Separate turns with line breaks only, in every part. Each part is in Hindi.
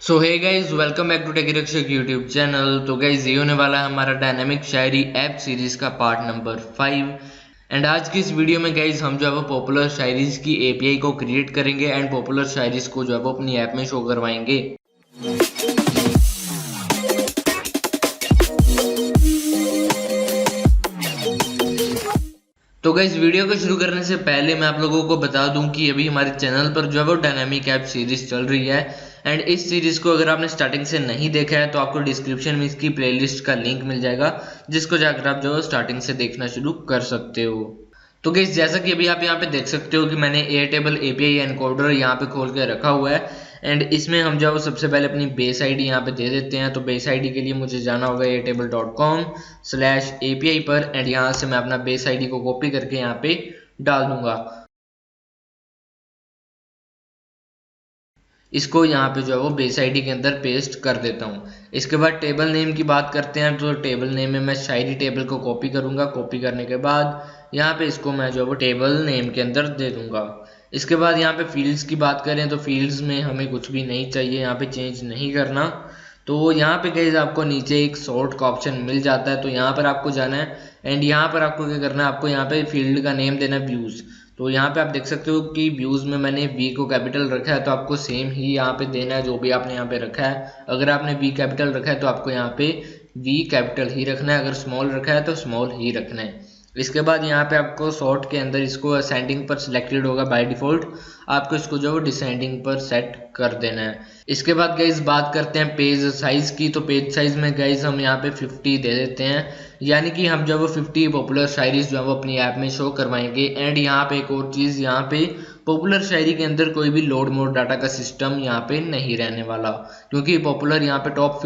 So hey guys, welcome back to टेकीरक्षक यूट्यूब चैनल। तो गाइज ये होने वाला है हमारा डायनामिक शायरी ऐप सीरीज का पार्ट नंबर 5। एंड आज की इस वीडियो में गाइज हम जो है वो पॉपुलर शायरीज की एपीआई को क्रिएट करेंगे एंड पॉपुलर शायरीज को जो है वो अपनी ऐप में शो करवाएंगे। तो गाइज वीडियो को शुरू करने से पहले मैं आप लोगों को बता दूं कि अभी हमारे चैनल पर जो है वो डायनामिक ऐप सीरीज चल रही है एंड इस सीरीज को अगर आपने स्टार्टिंग से नहीं देखा है तो आपको डिस्क्रिप्शन में इसकी प्लेलिस्ट का लिंक मिल जाएगा, जिसको जाकर आप जो है स्टार्टिंग से देखना शुरू कर सकते हो। तो गाइस जैसा कि अभी आप यहाँ पे देख सकते हो कि मैंने एयरटेबल एपीआई एनकोडर यहाँ पे खोल के रखा हुआ है एंड इसमें हम जो सबसे पहले अपनी बेस आईडी यहाँ पे दे देते हैं। तो बेस आईडी के लिए मुझे जाना होगा airtable.com/API पर एंड यहाँ से मैं अपना बेस आईडी को कॉपी करके यहाँ पे डाल दूंगा। इसको यहाँ पे जो है वो बेस आईडी के अंदर पेस्ट कर देता हूँ। इसके बाद टेबल नेम की बात करते हैं। तो टेबल नेम में मैं शायरी टेबल को कॉपी करूंगा। कॉपी करने के बाद यहाँ पे इसको मैं जो है वो टेबल नेम के अंदर दे दूंगा। इसके बाद यहाँ पे फील्ड्स की बात करें तो फील्ड्स में हमें कुछ भी नहीं चाहिए, यहाँ पे चेंज नहीं करना। तो यहाँ पे गाइस आपको नीचे एक सॉर्ट का ऑप्शन मिल जाता है, तो यहाँ पर आपको जाना है एंड यहाँ पर आपको क्या करना है, आपको यहाँ पे फील्ड का नेम देना है व्यूज। तो यहाँ पे आप देख सकते हो कि व्यूज में मैंने वी को कैपिटल रखा है, तो आपको सेम ही यहाँ पे देना है जो भी आपने यहाँ पे रखा है। अगर आपने वी कैपिटल रखा है तो आपको यहाँ पे वी कैपिटल ही रखना है, अगर स्मॉल रखा है तो स्मॉल ही रखना है। इसके बाद यहाँ पे आपको सॉर्ट के अंदर इसको असेंडिंग पर सिलेक्टेड होगा बाय डिफॉल्ट, आपको इसको जो डिसेंडिंग पर सेट कर देना है। इसके बाद गाइज बात करते हैं पेज साइज की। तो पेज साइज में गाइज हम यहाँ पे 50 दे देते हैं, यानी कि हम जो वो 50 पॉपुलर शायरीज जो है वो अपनी ऐप में शो करवाएंगे। एंड यहाँ पे एक और चीज़, यहाँ पे पॉपुलर शायरी के अंदर कोई भी लोड मोड डाटा का सिस्टम यहाँ पे नहीं रहने वाला, क्योंकि पॉपुलर यहाँ पे टॉप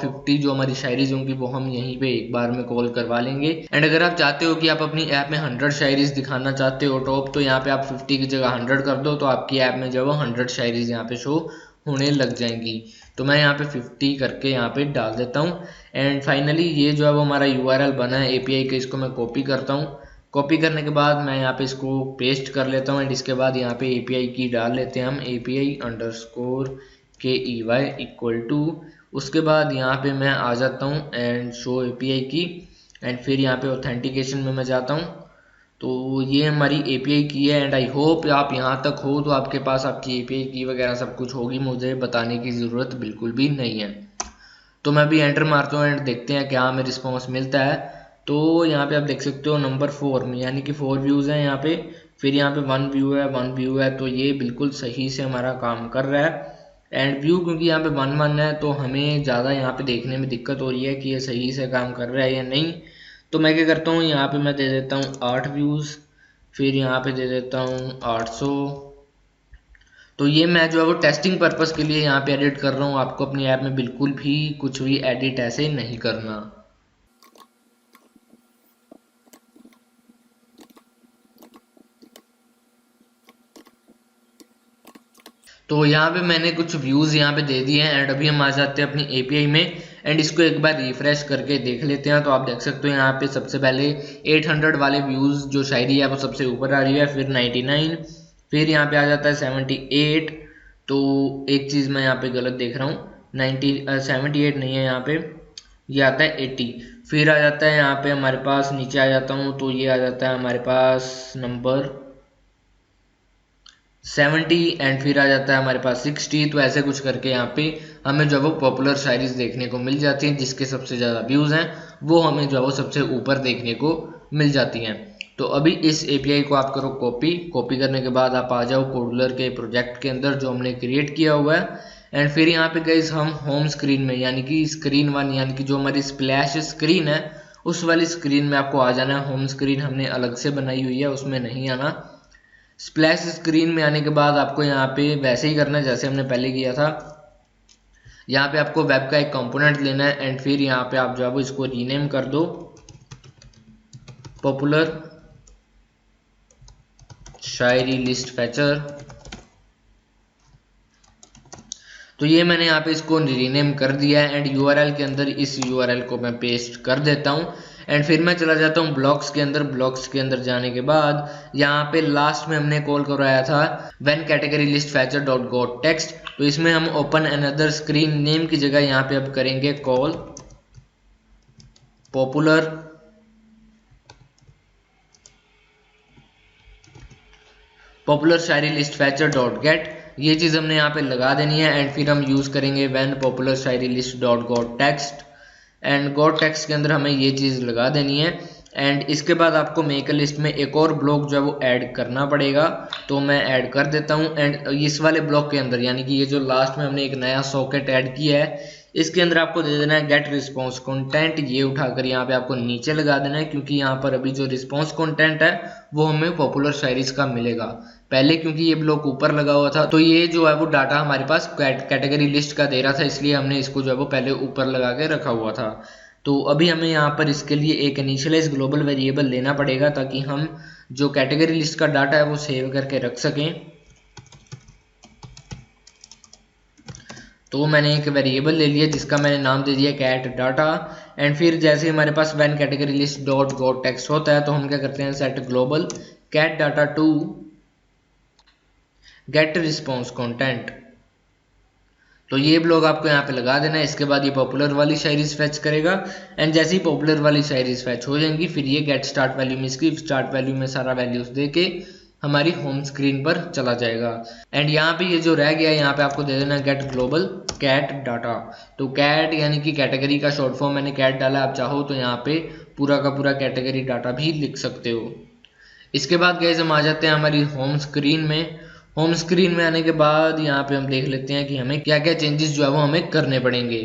50 जो हमारी शायरीज होंगी वो हम यहीं पे एक बार में कॉल करवा लेंगे। एंड अगर आप चाहते हो कि आप अपनी ऐप में 100 शायरीज दिखाना चाहते हो टॉप, तो यहाँ पे आप 50 की जगह 100 कर दो, तो आपकी ऐप में जो है 100 शायरीज यहाँ पे शो होने लग जाएंगी। तो मैं यहाँ पे 50 करके यहाँ पे डाल देता हूँ। एंड फाइनली ये जो है वो हमारा यूआरएल बना है एपीआई का, इसको मैं कॉपी करता हूँ। कॉपी करने के बाद मैं यहाँ पे इसको पेस्ट कर लेता हूँ एंड इसके बाद यहाँ पे एपीआई की डाल लेते हैं हम API_KEY इक्वल टू। उसके बाद यहाँ पे मैं आ जाता हूँ एंड शो एपीआई की एंड फिर यहाँ पे ऑथेंटिकेशन में मैं जाता हूँ। तो ये हमारी एपीआई की है एंड आई होप आप यहाँ तक हो तो आपके पास आपकी एपीआई की वगैरह सब कुछ होगी, मुझे बताने की ज़रूरत बिल्कुल भी नहीं है। तो मैं अभी एंटर मारता हूँ एंड देखते हैं क्या हमें रिस्पॉन्स मिलता है। तो यहाँ पे आप देख सकते हो नंबर 4 में, यानी कि 4 व्यूज़ हैं यहाँ पे, फिर यहाँ पे 1 व्यू है, 1 व्यू है। तो ये बिल्कुल सही से हमारा काम कर रहा है। एंड व्यू क्योंकि यहाँ पे 1 है तो हमें ज़्यादा यहाँ पे देखने में दिक्कत हो रही है कि ये सही से काम कर रहा है या नहीं। तो मैं क्या करता हूँ, यहाँ पे मैं दे देता हूँ 8 व्यूज़, फिर यहाँ पे दे देता हूँ 800। तो ये मैं जो है वो टेस्टिंग पर्पस के लिए यहाँ पे एडिट कर रहा हूँ। आपको अपनी ऐप में बिल्कुल भी कुछ भी एडिट ऐसे नहीं करना। तो यहाँ पे मैंने कुछ व्यूज़ यहाँ पे दे दिए हैं एंड अभी हम आ जाते हैं अपनी एपीआई में एंड इसको एक बार रिफ्रेश करके देख लेते हैं। तो आप देख सकते हो यहाँ पे सबसे पहले 800 वाले व्यूज़ जो शायरी है वो सबसे ऊपर आ रही है, फिर 99, फिर यहाँ पे आ जाता है 78। तो एक चीज़ मैं यहाँ पे गलत देख रहा हूँ, 78 नहीं है यहाँ पे, ये आता है 80। फिर आ जाता है यहाँ पे हमारे पास, नीचे आ जाता हूँ तो ये आ जाता है हमारे पास नंबर 70 एंड फिर आ जाता है हमारे पास 60। तो ऐसे कुछ करके यहाँ पे हमें जो है वो पॉपुलर शायरीज देखने को मिल जाती हैं, जिसके सबसे ज़्यादा व्यूज़ हैं वो हमें जो है वो सबसे ऊपर देखने को मिल जाती हैं। तो अभी इस एपीआई को आप करो कॉपी। कॉपी करने के बाद आप आ जाओ कोडलर के प्रोजेक्ट के अंदर जो हमने क्रिएट किया हुआ है एंड फिर यहाँ पे गाइस हम होम स्क्रीन में, यानी कि स्क्रीन 1, यानी कि जो हमारी स्प्लैश स्क्रीन है उस वाली स्क्रीन में आपको आ जाना है। होम स्क्रीन हमने अलग से बनाई हुई है, उसमें नहीं आना। स्प्लैश स्क्रीन में आने के बाद आपको यहाँ पे वैसे ही करना है जैसे हमने पहले किया था। यहाँ पे आपको वेब का एक कंपोनेंट लेना है एंड फिर यहाँ पे आप जो है वो इसको रीनेम कर दो पॉपुलर शायरी लिस्ट फैचर। तो ये मैंने यहाँ पे इसको रीनेम कर दिया है एंड यूआरएल के अंदर इस यूआरएल को मैं पेस्ट कर देता हूँ एंड फिर मैं चला जाता हूँ ब्लॉक्स के अंदर। ब्लॉक्स के अंदर जाने के बाद यहाँ पे लास्ट में हमने कॉल करवाया था when category list Fechner dot got text, तो इसमें हम ओपन अनदर स्क्रीन नेम की जगह यहाँ पे अब करेंगे कॉल पॉपुलर शायरी लिस्ट फैचर डॉट गेट, ये चीज़ हमने यहाँ पे लगा देनी है। एंड फिर हम यूज़ करेंगे when popular Shayari list dot got text, and got text के अंदर हमें ये चीज़ लगा देनी है। एंड इसके बाद आपको मेक लिस्ट में एक और ब्लॉक जो है वो ऐड करना पड़ेगा, तो मैं ऐड कर देता हूँ। एंड इस वाले ब्लॉक के अंदर यानी कि ये जो लास्ट में हमने एक नया सॉकेट ऐड किया है, इसके अंदर आपको दे देना है गेट रिस्पॉन्स कंटेंट। ये उठाकर यहाँ पे आपको नीचे लगा देना है, क्योंकि यहाँ पर अभी जो रिस्पॉन्स कंटेंट है वो हमें पॉपुलर शायरीज का मिलेगा। पहले क्योंकि ये ब्लॉक ऊपर लगा हुआ था तो ये जो है वो डाटा हमारे पास कैटेगरी लिस्ट का दे रहा था, इसलिए हमने इसको जो है वो पहले ऊपर लगा के रखा हुआ था। तो अभी हमें यहाँ पर इसके लिए एक इनिशियलाइज ग्लोबल वेरिएबल लेना पड़ेगा, ताकि हम जो कैटेगरी लिस्ट का डाटा है वो सेव करके रख सकें। तो मैंने एक वेरिएबल ले लिया जिसका मैंने नाम दे दिया कैट डाटा। एंड फिर जैसे हमारे पास when category list dot got text होता है तो हम क्या करते हैं set global cat data to get response content. तो ये ब्लॉक आपको यहाँ पे लगा देना है। इसके बाद ये पॉपुलर वाली शायरीज फैच करेगा, एंड जैसे ही पॉपुलर वाली शायरीज फैच हो जाएंगी फिर ये गेट स्टार्ट वैल्यू में इसकी स्टार्ट वैल्यू में सारा वैल्यूज दे के हमारी होम स्क्रीन पर चला जाएगा। एंड यहाँ पे ये जो रह गया यहाँ पे आपको दे देना गेट ग्लोबल कैट डाटा। तो कैट यानी कि कैटेगरी का शॉर्ट फॉर्म मैंने कैट डाला, आप चाहो तो यहाँ पे पूरा का पूरा कैटेगरी डाटा भी लिख सकते हो। इसके बाद गाइस हम आ जाते हैं हमारी होम स्क्रीन में। होम स्क्रीन में आने के बाद यहाँ पे हम देख लेते हैं कि हमें क्या क्या चेंजेस जो है वो हमें करने पड़ेंगे।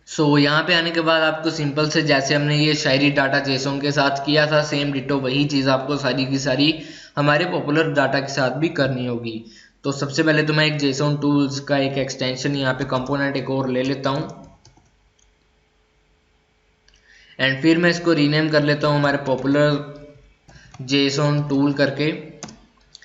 सो यहाँ पे आने के बाद आपको सिंपल से जैसे हमने ये शायरी डाटा जेसोन के साथ किया था सेम डिटो वही चीज़ आपको सारी की सारी हमारे पॉपुलर डाटा के साथ भी करनी होगी। तो सबसे पहले तो मैं एक जेसोन टूल्स का एक एक्सटेंशन यहाँ पे कंपोनेंट एक और ले लेता हूँ, एंड फिर मैं इसको रीनेम कर लेता हूँ हमारे पॉपुलर जेसोन टूल करके।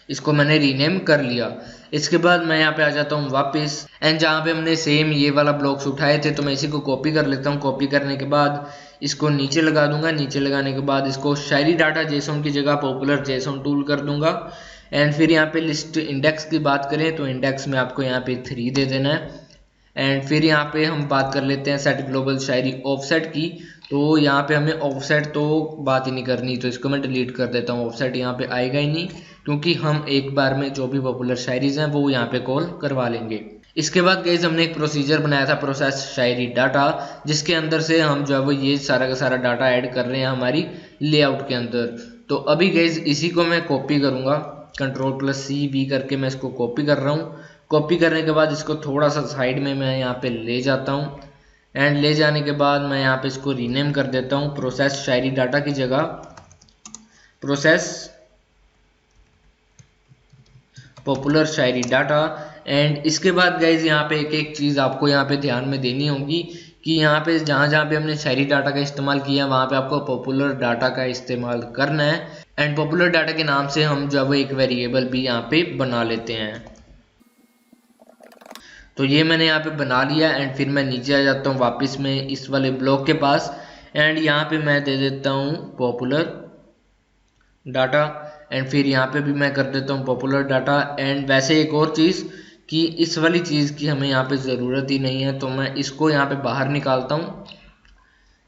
इसको मैंने रीनेम कर लिया। इसके बाद मैं यहाँ पे आ जाता हूँ वापस, एंड जहाँ पे हमने सेम ये वाला ब्लॉक्स उठाए थे तो मैं इसी को कॉपी कर लेता हूँ। कॉपी करने के बाद इसको नीचे लगा दूंगा। नीचे लगाने के बाद इसको शायरी डाटा जेसोन की जगह पॉपुलर जेसोन टूल कर दूंगा। एंड फिर यहाँ पे लिस्ट इंडेक्स की बात करें तो इंडेक्स में आपको यहाँ पे 3 दे देना है। एंड फिर यहाँ पे हम बात कर लेते हैं सेट ग्लोबल शायरी ऑफसेट की। तो यहाँ पे हमें ऑफसेट तो बात ही नहीं करनी, तो इसको मैं डिलीट कर देता हूँ। ऑफसेट यहाँ पे आएगा ही नहीं, क्योंकि हम एक बार में जो भी पॉपुलर शायरीज हैं वो यहाँ पे कॉल करवा लेंगे। इसके बाद गाइज हमने एक प्रोसीजर बनाया था प्रोसेस शायरी डाटा, जिसके अंदर से हम जो है वो ये सारा का सारा डाटा ऐड कर रहे हैं हमारी लेआउट के अंदर। तो अभी गाइज इसी को मैं कॉपी करूँगा, Ctrl+C करके मैं इसको कॉपी कर रहा हूँ। कॉपी करने के बाद इसको थोड़ा सा साइड में मैं यहाँ पे ले जाता हूँ, एंड ले जाने के बाद मैं यहाँ पे इसको रीनेम कर देता हूँ प्रोसेस शायरी डाटा की जगह process popular Shayari data. And इसके बाद गाइज यहाँ पे एक एक चीज़ आपको यहाँ पे ध्यान में देनी होगी कि यहाँ पे जहाँ जहाँ पे हमने शायरी डाटा का इस्तेमाल किया वहाँ पे आपको पॉपुलर डाटा का इस्तेमाल करना है। एंड पॉपुलर डाटा के नाम से हम जो है वो एक वेरिएबल भी यहाँ पे बना लेते हैं। तो ये मैंने यहाँ पे बना लिया, एंड फिर मैं नीचे आ जाता हूँ वापस में इस वाले ब्लॉक के पास, एंड यहाँ पे मैं दे देता हूँ पॉपुलर डाटा। एंड फिर यहाँ पे भी मैं कर देता हूँ पॉपुलर डाटा। एंड वैसे एक और चीज़ कि इस वाली चीज़ की हमें यहाँ पे ज़रूरत ही नहीं है, तो मैं इसको यहाँ पे बाहर निकालता हूँ।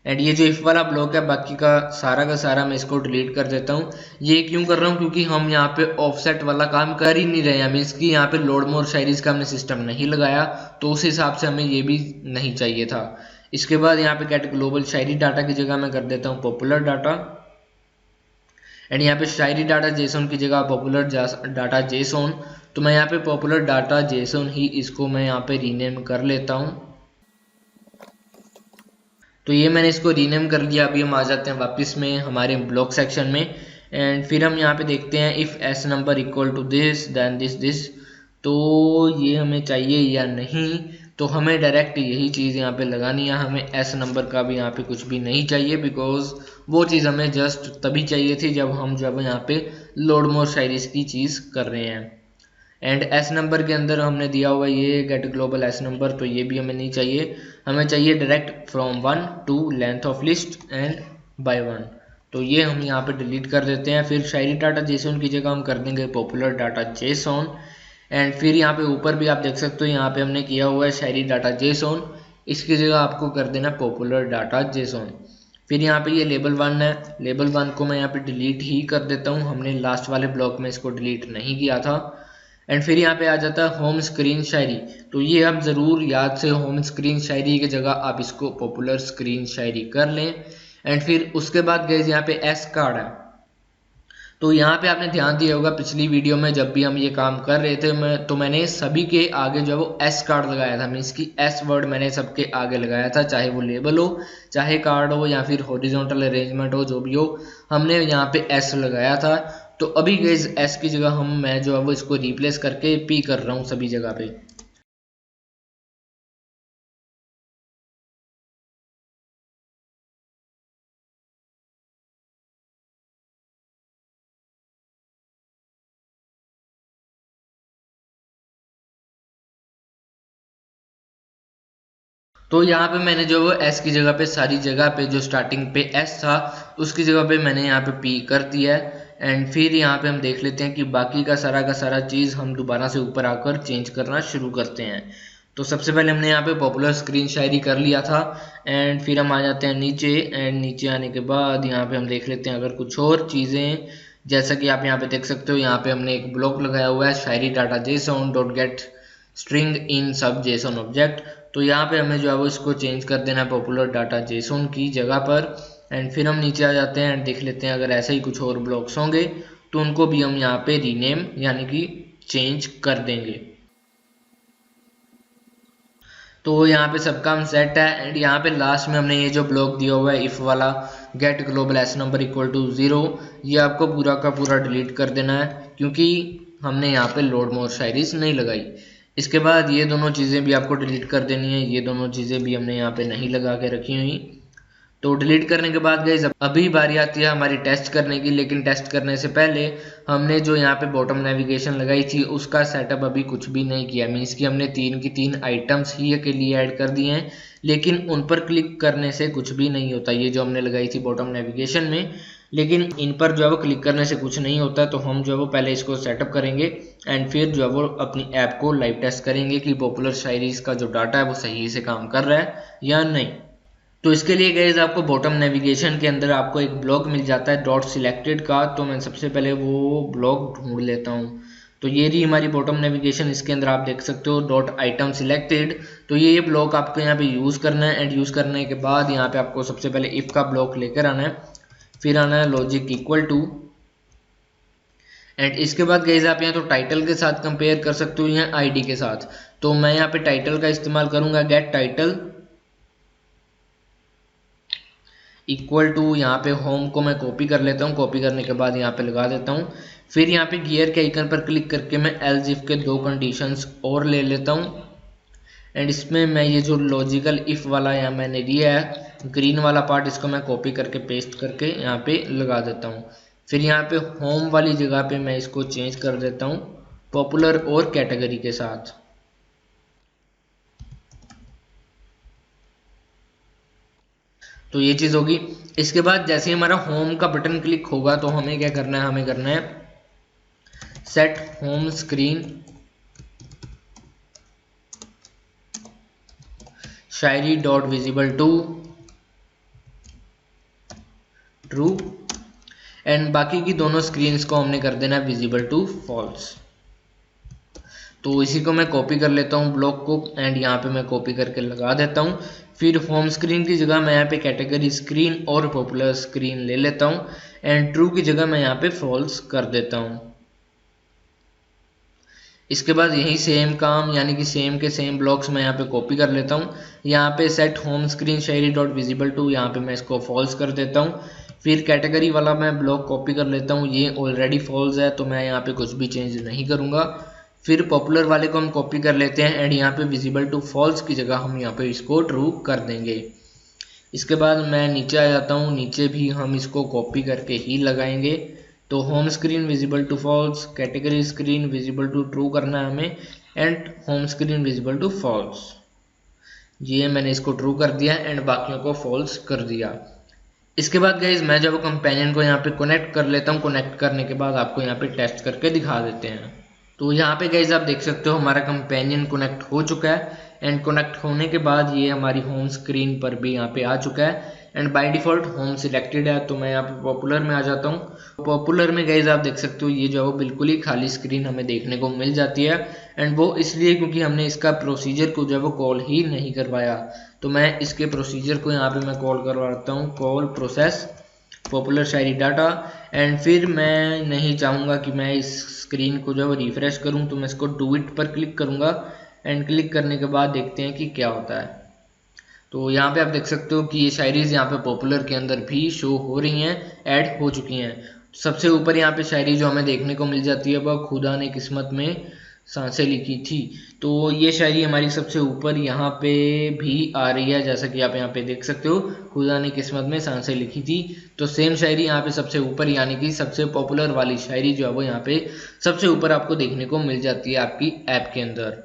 एंड ये जो इफ वाला ब्लॉक है बाकी का सारा मैं इसको डिलीट कर देता हूँ। ये क्यों कर रहा हूँ, क्योंकि हम यहाँ पे ऑफसेट वाला काम कर ही नहीं रहे हैं। मीन्स कि यहाँ पे लोड मोर शायरीज का हमने सिस्टम नहीं लगाया, तो उस हिसाब से हमें ये भी नहीं चाहिए था। इसके बाद यहाँ पे गेट ग्लोबल शायरी डाटा की जगह मैं कर देता हूँ पॉपुलर डाटा, एंड यहाँ पे शायरी डाटा जेसोन की जगह पॉपुलर डाटा जेसोन। तो मैं यहाँ पे पॉपुलर डाटा जेसोन ही इसको मैं यहाँ पे रीनेम कर लेता हूँ। तो ये मैंने इसको रीनेम कर लिया। अभी हम आ जाते हैं वापस में हमारे ब्लॉक सेक्शन में, एंड फिर हम यहाँ पे देखते हैं if S number equal to this then this. तो ये हमें चाहिए या नहीं, तो हमें डायरेक्ट यही चीज़ यहाँ पे लगानी है। हमें एस नंबर का भी यहाँ पे कुछ भी नहीं चाहिए, बिकॉज वो चीज़ हमें जस्ट तभी चाहिए थी जब हम यहाँ पे लोड मोर शायरीज की चीज़ कर रहे हैं। एंड एस नंबर के अंदर हमने दिया हुआ ये गेट ग्लोबल एस नंबर, तो ये भी हमें नहीं चाहिए। हमें चाहिए direct from 1 to length of list and by 1। तो ये हम यहाँ पे डिलीट कर देते हैं। फिर शायरी डाटा जेसॉन की जगह हम कर देंगे पॉपुलर डाटा जेसॉन। एंड फिर यहाँ पे ऊपर भी आप देख सकते हो यहाँ पे हमने किया हुआ है शायरी डाटा जेसॉन, इसकी जगह आपको कर देना पॉपुलर डाटा जेसॉन। फिर यहाँ पे ये लेबल 1 है, लेबल 1 को मैं यहाँ पे डिलीट ही कर देता हूँ, हमने लास्ट वाले ब्लॉक में इसको डिलीट नहीं किया था। एंड फिर यहाँ पे आ जाता है होम स्क्रीन शायरी। तो ये आप ज़रूर याद से होम स्क्रीन शायरी की जगह आप इसको पॉपुलर स्क्रीन शायरी कर लें। एंड फिर उसके बाद गाइस यहाँ पे एस कार्ड है। तो यहाँ पे आपने ध्यान दिया होगा पिछली वीडियो में जब भी हम ये काम कर रहे थे मैंने सभी के आगे जो है वो एस कार्ड लगाया था, मीन्स की एस वर्ड मैंने सबके आगे लगाया था, चाहे वो लेबल हो, चाहे कार्ड हो, या फिर हॉरिजॉन्टल अरेंजमेंट हो, जो भी हो हमने यहाँ पे एस लगाया था। तो अभी गाइस एस की जगह मैं जो है वो इसको रिप्लेस करके पी कर रहा हूँ सभी जगह पे। तो यहाँ पे मैंने जो वो एस की जगह पे सारी जगह पे जो स्टार्टिंग पे एस था उसकी जगह पे मैंने यहाँ पे पी कर दिया है। एंड फिर यहाँ पे हम देख लेते हैं कि बाकी का सारा चीज़ हम दोबारा से ऊपर आकर चेंज करना शुरू करते हैं। तो सबसे पहले हमने यहाँ पे पॉपुलर स्क्रीन शायरी कर लिया था। एंड फिर हम आ जाते हैं नीचे, एंड नीचे आने के बाद यहाँ पे हम देख लेते हैं अगर कुछ और चीज़ें, जैसा कि आप यहाँ पे देख सकते हो यहाँ पे हमने एक ब्लॉक लगाया हुआ है शायरी data JSON dot get string इन सब जेसॉन ऑब्जेक्ट। तो यहाँ पे हमें जो है वो इसको चेंज कर देना है पॉपुलर डाटा जेसॉन की जगह पर। एंड फिर हम नीचे आ जाते हैं एंड देख लेते हैं अगर ऐसे ही कुछ और ब्लॉक्स होंगे तो उनको भी हम यहाँ पे रीनेम यानी कि चेंज कर देंगे। तो यहाँ पे सब काम सेट है। एंड यहाँ पे लास्ट में हमने ये जो ब्लॉक दिया हुआ है इफ वाला get global S number equal to 0, ये आपको पूरा का पूरा डिलीट कर देना है क्योंकि हमने यहाँ पे लोड मोर शायरीज नहीं लगाई। इसके बाद ये दोनों चीज़ें भी आपको डिलीट कर देनी है, ये दोनों चीज़ें भी हमने यहाँ पे नहीं लगा के रखी हुई। तो डिलीट करने के बाद गाइस अभी बारी आती है हमारी टेस्ट करने की, लेकिन टेस्ट करने से पहले हमने जो यहाँ पे बॉटम नेविगेशन लगाई थी उसका सेटअप अभी कुछ भी नहीं किया। मीन्स कि हमने 3 की 3 आइटम्स ही के लिए ऐड कर दिए हैं, लेकिन उन पर क्लिक करने से कुछ भी नहीं होता। ये जो हमने लगाई थी बॉटम नेविगेशन में, लेकिन इन पर जो है वो क्लिक करने से कुछ नहीं होता। तो हम जो है वो पहले इसको सेटअप करेंगे एंड फिर जो है वो अपनी ऐप को लाइव टेस्ट करेंगे कि पॉपुलर शायरीज का जो डाटा है वो सही से काम कर रहा है या नहीं। तो इसके लिए गाइस आपको बॉटम नेविगेशन के अंदर आपको एक ब्लॉक मिल जाता है डॉट सिलेक्टेड का। तो मैं सबसे पहले वो ब्लॉक ढूंढ लेता हूँ। तो ये रही हमारी बॉटम नेविगेशन, इसके अंदर आप देख सकते हो डॉट आइटम सिलेक्टेड। तो ये ब्लॉक आपको यहाँ पे यूज़ करना है। एंड यूज़ करने के बाद यहाँ पे आपको सबसे पहले इफ का ब्लॉक लेकर आना है, फिर आना है लॉजिक इक्वल टू। एंड इसके बाद गाइस आप यहाँ तो टाइटल के साथ कंपेयर कर सकते हो या आईडी के साथ। तो मैं यहाँ पे टाइटल का इस्तेमाल करूंगा, गेट टाइटल इक्वल टू, यहाँ पे होम को मैं कॉपी कर लेता हूँ, कॉपी करने के बाद यहाँ पे लगा देता हूँ। फिर यहाँ पे गियर के आइकन पर क्लिक करके मैं एल्स इफ के 2 कंडीशंस और ले लेता हूँ। एंड इसमें मैं ये जो लॉजिकल इफ वाला यहाँ मैंने दिया है ग्रीन वाला पार्ट, इसको मैं कॉपी करके पेस्ट करके यहाँ पे लगा देता हूँ। फिर यहाँ पे होम वाली जगह पे मैं इसको चेंज कर देता हूँ पॉपुलर और कैटेगरी के साथ। तो ये चीज़ होगी। इसके बाद जैसे ही हमारा होम का बटन क्लिक होगा तो हमें क्या करना है, हमें करना है set home screen shayari dot visible to true. And बाकी की दोनों स्क्रीन्स को हमने कर देना है विजिबल टू फॉल्स। तो इसी को मैं कॉपी कर लेता हूँ ब्लॉक को, एंड यहाँ पे मैं कॉपी करके लगा देता हूँ। फिर होम स्क्रीन की जगह मैं यहाँ पे कैटेगरी स्क्रीन और पॉपुलर स्क्रीन ले लेता हूँ। एंड ट्रू की जगह मैं यहाँ पे फॉल्स कर देता हूँ। इसके बाद यही सेम काम यानी कि सेम के सेम ब्लॉक्स मैं यहाँ पे कॉपी कर लेता हूँ। यहाँ पे set home screen shayari dot visible to, यहाँ पे मैं इसको फॉल्स कर देता हूँ। फिर कैटेगरी वाला मैं ब्लॉक कॉपी कर लेता हूँ, ये ऑलरेडी फॉल्स है तो मैं यहाँ पे कुछ भी चेंज नहीं करूँगा। फिर पॉपुलर वाले को हम कॉपी कर लेते हैं एंड यहाँ पे विजिबल टू फॉल्स की जगह हम यहाँ पे इसको ट्रू कर देंगे। इसके बाद मैं नीचे आ जाता हूँ, नीचे भी हम इसको कॉपी करके ही लगाएंगे। तो home screen visible to false, category screen visible to true करना है हमें, and home screen visible to false. ये मैंने इसको ट्रू कर दिया एंड बाकियों को फॉल्स कर दिया। इसके बाद गाइज मैं जब कंपेनियन को यहाँ पे कनेक्ट कर लेता हूँ। कनेक्ट करने के बाद आपको यहाँ पे टेस्ट करके दिखा देते हैं। तो यहाँ पे गाइज आप देख सकते हो हमारा कंपेनियन कनेक्ट हो चुका है एंड कनेक्ट होने के बाद ये हमारी होम स्क्रीन पर भी यहाँ पे आ चुका है and by default home selected है। तो मैं यहाँ पे पॉपुलर में आ जाता हूँ। पॉपुलर में गाइज आप देख सकते हो ये जो है वो बिल्कुल ही खाली स्क्रीन हमें देखने को मिल जाती है एंड वो इसलिए क्योंकि हमने इसका प्रोसीजर को जो है वो कॉल ही नहीं करवाया। तो मैं इसके प्रोसीजर को यहाँ पे मैं कॉल करवाता हूँ, call process popular Shayari data. And फिर मैं नहीं चाहूँगा कि मैं इस स्क्रीन को जो है रिफ्रेश करूँ, तो मैं इसको डू इट पर क्लिक करूँगा एंड क्लिक करने के बाद देखते हैं कि क्या होता है। तो यहाँ पे आप देख सकते हो कि ये शायरीज यहाँ पे पॉपुलर के अंदर भी शो हो रही हैं, ऐड हो चुकी हैं। सबसे ऊपर यहाँ पे शायरी जो हमें देखने को मिल जाती है वह खुदा ने किस्मत में सांसें लिखी थी। तो ये शायरी हमारी सबसे ऊपर यहाँ पे भी आ रही है, जैसा कि आप यहाँ पे देख सकते हो, खुदा ने किस्मत में सांसें लिखी थी। तो सेम शायरी यहाँ पे सबसे ऊपर, यानी कि सबसे पॉपुलर वाली शायरी जो है वो यहाँ पे सबसे ऊपर आपको देखने को मिल जाती है आपकी ऐप के अंदर।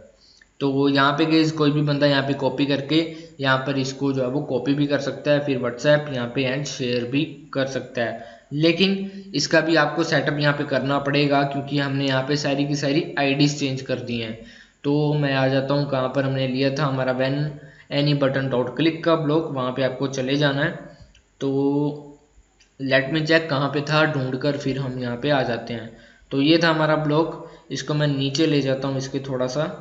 तो यहाँ पे गाइस कोई भी बंदा यहाँ पे कॉपी करके यहाँ पर इसको जो है वो कॉपी भी कर सकता है, फिर व्हाट्सएप यहाँ पे एंड शेयर भी कर सकता है। लेकिन इसका भी आपको सेटअप यहाँ पे करना पड़ेगा क्योंकि हमने यहाँ पे सारी की सारी आईडीज चेंज कर दी हैं। तो मैं आ जाता हूँ कहाँ पर हमने लिया था हमारा when any button dot click का ब्लॉक, वहाँ पे आपको चले जाना है। तो लेट मी चेक कहाँ पे था, ढूंढ कर फिर हम यहाँ पे आ जाते हैं। तो ये था हमारा ब्लॉक, इसको मैं नीचे ले जाता हूँ इसके थोड़ा सा।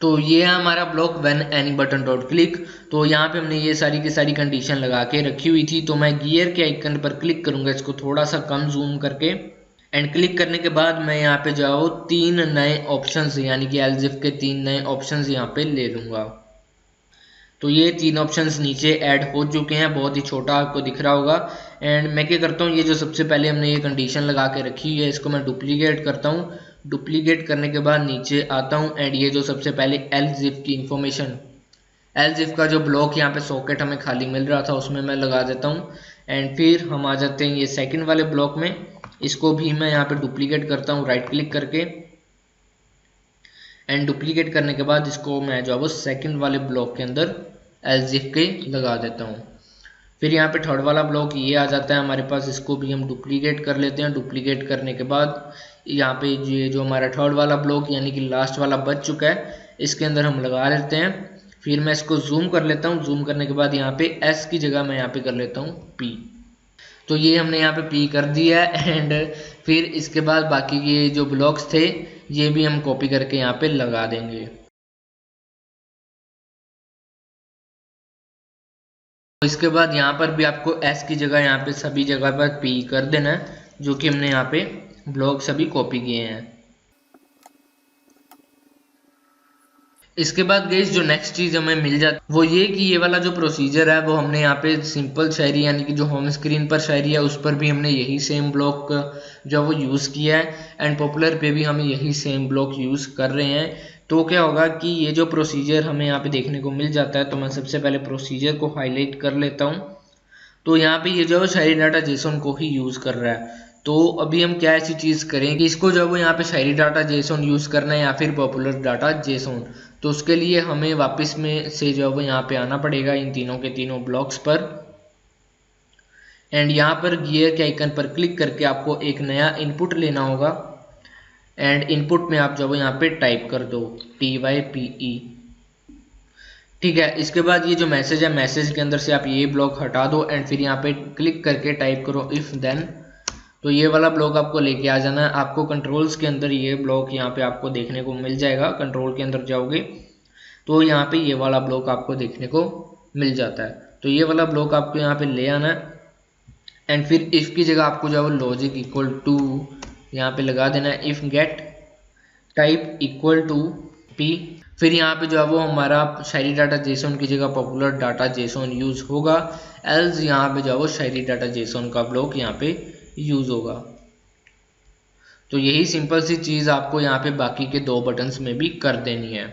तो ये है हमारा block when any button dot click. तो यहाँ पे हमने ये सारी की सारी कंडीशन लगा के रखी हुई थी। तो मैं गियर के आइकन पर क्लिक करूंगा, इसको थोड़ा सा कम जूम करके, एंड क्लिक करने के बाद मैं यहाँ पे जाओ 3 नए ऑप्शंस, यानी कि एलजिफ के 3 नए ऑप्शंस यहाँ पे ले लूँगा। तो ये 3 ऑप्शंस नीचे ऐड हो चुके हैं, बहुत ही छोटा आपको दिख रहा होगा। एंड मैं क्या करता हूँ, ये जो सबसे पहले हमने ये कंडीशन लगा के रखी है इसको मैं डुप्लीकेट करता हूँ। डुप्लीकेट करने के बाद नीचे आता हूँ एंड ये जो सबसे पहले एलजिफ की इंफॉर्मेशन, एलजिफ का जो ब्लॉक यहाँ पे सॉकेट हमें खाली मिल रहा था उसमें मैं लगा देता हूँ। एंड फिर हम आ जाते हैं ये सेकंड वाले ब्लॉक में, इसको भी मैं यहाँ पे डुप्लीकेट करता हूँ राइट क्लिक करके। एंड डुप्लीकेट करने के बाद इसको मैं जो है वो सेकंड वाले ब्लॉक के अंदर एलजिफ के लगा देता हूँ। फिर यहाँ पे थर्ड वाला ब्लॉक ये आ जाता है हमारे पास, इसको भी हम डुप्लीकेट कर लेते हैं। डुप्लीकेट करने के बाद यहाँ पे ये जो हमारा थर्ड वाला ब्लॉक यानी कि लास्ट वाला बच चुका है, इसके अंदर हम लगा लेते हैं। फिर मैं इसको जूम कर लेता हूँ, जूम करने के बाद यहाँ पे एस की जगह मैं यहाँ पे कर लेता हूँ पी। तो ये हमने यहाँ पे पी कर दिया है। एंड फिर इसके बाद बाकी के जो ब्लॉक्स थे ये भी हम कॉपी करके यहाँ पे लगा देंगे। इसके बाद यहाँ पर भी आपको एस की जगह यहाँ पे सभी जगह पर पी कर देना है, जो कि हमने यहाँ पे ब्लॉक सभी कॉपी किए हैं। इसके बाद गाइस जो नेक्स्ट चीज़ हमें मिल जाती वो ये कि ये वाला जो प्रोसीजर है वो हमने यहाँ पे सिंपल शायरी यानी कि जो होम स्क्रीन पर शायरी है उस पर भी हमने यही सेम ब्लॉक जो वो यूज़ किया है एंड पॉपुलर पे भी हम यही सेम ब्लॉक यूज़ कर रहे हैं। तो क्या होगा कि ये जो प्रोसीजर हमें यहाँ पे देखने को मिल जाता है, तो मैं सबसे पहले प्रोसीजर को हाईलाइट कर लेता हूँ। तो यहाँ पे ये जो है शायरी डाटा जेसन को ही यूज़ कर रहा है। तो अभी हम क्या ऐसी चीज़ करें कि इसको जो है वो यहाँ पे शायरी डाटा जेसन यूज़ करना है या फिर पॉपुलर डाटा जेसन। तो उसके लिए हमें वापस में से जो है वो यहाँ पे आना पड़ेगा इन तीनों के तीनों ब्लॉक्स पर। एंड यहाँ पर गियर के आइकन पर क्लिक करके आपको एक नया इनपुट लेना होगा। एंड इनपुट में आप जो है यहाँ पे टाइप कर दो TYPE। ठीक है, इसके बाद ये जो मैसेज है मैसेज के अंदर से आप ये ब्लॉक हटा दो एंड फिर यहाँ पे क्लिक करके टाइप करो इफ देन। तो ये वाला ब्लॉक आपको लेके आ जाना है। आपको कंट्रोल्स के अंदर ये ब्लॉक यहाँ पे आपको देखने को मिल जाएगा। कंट्रोल के अंदर जाओगे तो यहाँ पे ये वाला ब्लॉक आपको देखने को मिल जाता है। तो ये वाला ब्लॉक आपको यहाँ पे ले आना है एंड फिर इफ की जगह आपको जो है वो लॉजिक इक्वल टू यहाँ पे लगा देना है if get type equal to P. फिर यहाँ पे जो है वो हमारा शायरी डाटा जेसन की जगह पॉपुलर डाटा जेसन यूज़ होगा, एल्स यहाँ पे जो है वो शायरी डाटा जेसन का ब्लॉक यहाँ पे यूज़ होगा। तो यही सिंपल सी चीज़ आपको यहाँ पे बाकी के 2 बटन्स में भी कर देनी है।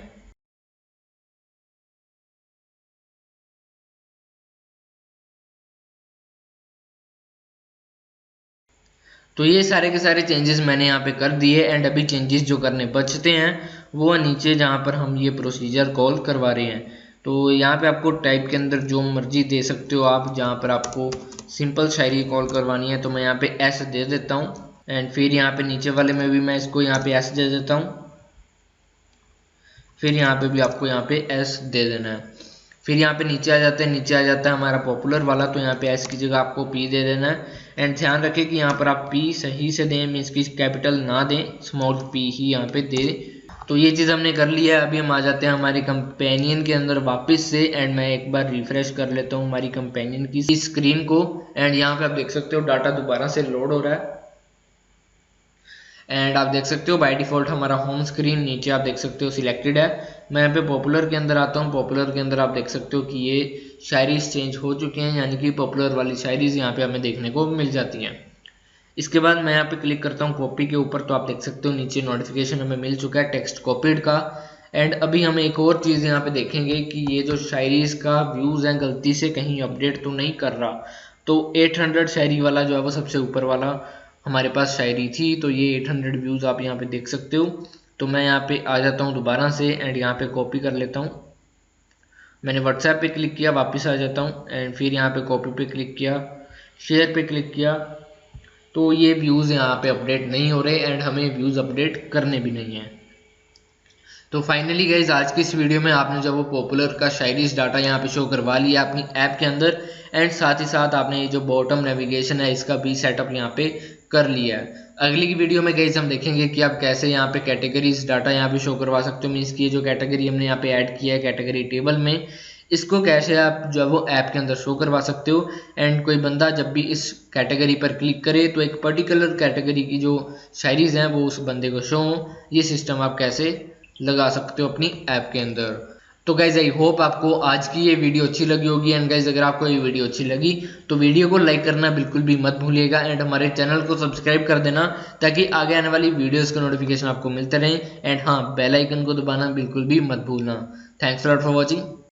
तो ये सारे के सारे चेंजेस मैंने यहाँ पे कर दिए एंड अभी चेंजेस जो करने बचते हैं वो नीचे जहाँ पर हम ये प्रोसीजर कॉल करवा रहे हैं। तो यहाँ पे आपको टाइप के अंदर जो मर्जी दे सकते हो आप, जहाँ पर आपको सिंपल शायरी कॉल करवानी है तो मैं यहाँ पे एस दे देता हूँ। एंड फिर यहाँ पे नीचे वाले में भी मैं इसको यहाँ पे एस दे देता हूँ। फिर यहाँ पे भी आपको यहाँ पे एस दे देना है। फिर यहाँ पे नीचे आ जाते हैं, नीचे आ जाता है हमारा पॉपुलर वाला, तो यहाँ पे एस की जगह आपको पी दे देना है। एंड ध्यान रखें कि यहाँ पर आप पी सही से दें, मीन्स की कैपिटल ना दें, स्मॉल पी ही यहाँ पे दे। तो ये चीज़ हमने कर लिया है। अभी हम आ जाते हैं हमारे कंपेनियन के अंदर वापस से, एंड मैं एक बार रिफ्रेश कर लेता हूँ हमारी कंपेनियन की स्क्रीन को। एंड यहाँ पे आप देख सकते हो डाटा दोबारा से लोड हो रहा है। एंड आप देख सकते हो बाय डिफॉल्ट हमारा होम स्क्रीन नीचे आप देख सकते हो सिलेक्टेड है। मैं यहाँ पे पॉपुलर के अंदर आता हूँ। पॉपुलर के अंदर आप देख सकते हो कि ये शायरीज चेंज हो चुके हैं, यानी कि पॉपुलर वाली शायरीज यहाँ पे हमें देखने को मिल जाती हैं। इसके बाद मैं यहाँ पे क्लिक करता हूँ कॉपी के ऊपर, तो आप देख सकते हो नीचे नोटिफिकेशन हमें मिल चुका है टेक्स्ट कॉपीड का। एंड अभी हम एक और चीज़ यहाँ पे देखेंगे कि ये जो शायरीज का व्यूज़ है गलती से कहीं अपडेट तो नहीं कर रहा। तो 800 शायरी वाला जो है वो सबसे ऊपर वाला हमारे पास शायरी थी, तो ये 800 व्यूज़ आप यहाँ पे देख सकते हो। तो मैं यहाँ पे आ जाता हूँ दोबारा से एंड यहाँ पे कॉपी कर लेता हूँ। मैंने व्हाट्सएप पे क्लिक किया, वापस आ जाता हूँ एंड फिर यहाँ पे कॉपी पे क्लिक किया, शेयर पे क्लिक किया। तो ये व्यूज़ यहाँ पे अपडेट नहीं हो रहे एंड हमें व्यूज़ अपडेट करने भी नहीं है। तो फाइनली गाइज आज की इस वीडियो में आपने जो वो पॉपुलर का शायरीज डाटा यहाँ पे शो करवा लिया अपनी ऐप के अंदर, एंड साथ ही साथ आपने ये जो बॉटम नेविगेशन है इसका भी सेटअप यहाँ पे कर लिया है। अगली की वीडियो में गाइज हम देखेंगे कि आप कैसे यहाँ पे कैटेगरीज डाटा यहाँ पे शो करवा सकते हो। मीन्स की जो कैटेगरी हमने यहाँ पे ऐड किया है कैटेगरी टेबल में, इसको कैसे आप जो है वो ऐप के अंदर शो करवा सकते हो। एंड कोई बंदा जब भी इस कैटेगरी पर क्लिक करे तो एक पर्टिकुलर कैटेगरी की जो शायरीज हैं वो उस बंदे को शो हो, ये सिस्टम आप कैसे लगा सकते हो अपनी ऐप के अंदर। तो गाइज आई होप आपको आज की ये वीडियो अच्छी लगी होगी। एंड गाइज अगर आपको ये वीडियो अच्छी लगी तो वीडियो को लाइक करना बिल्कुल भी मत भूलिएगा एंड हमारे चैनल को सब्सक्राइब कर देना ताकि आगे आने वाली वीडियोस का नोटिफिकेशन आपको मिलते रहे। एंड हाँ, बेल आइकन को दबाना बिल्कुल भी मत भूलना। Thanks lot for watching.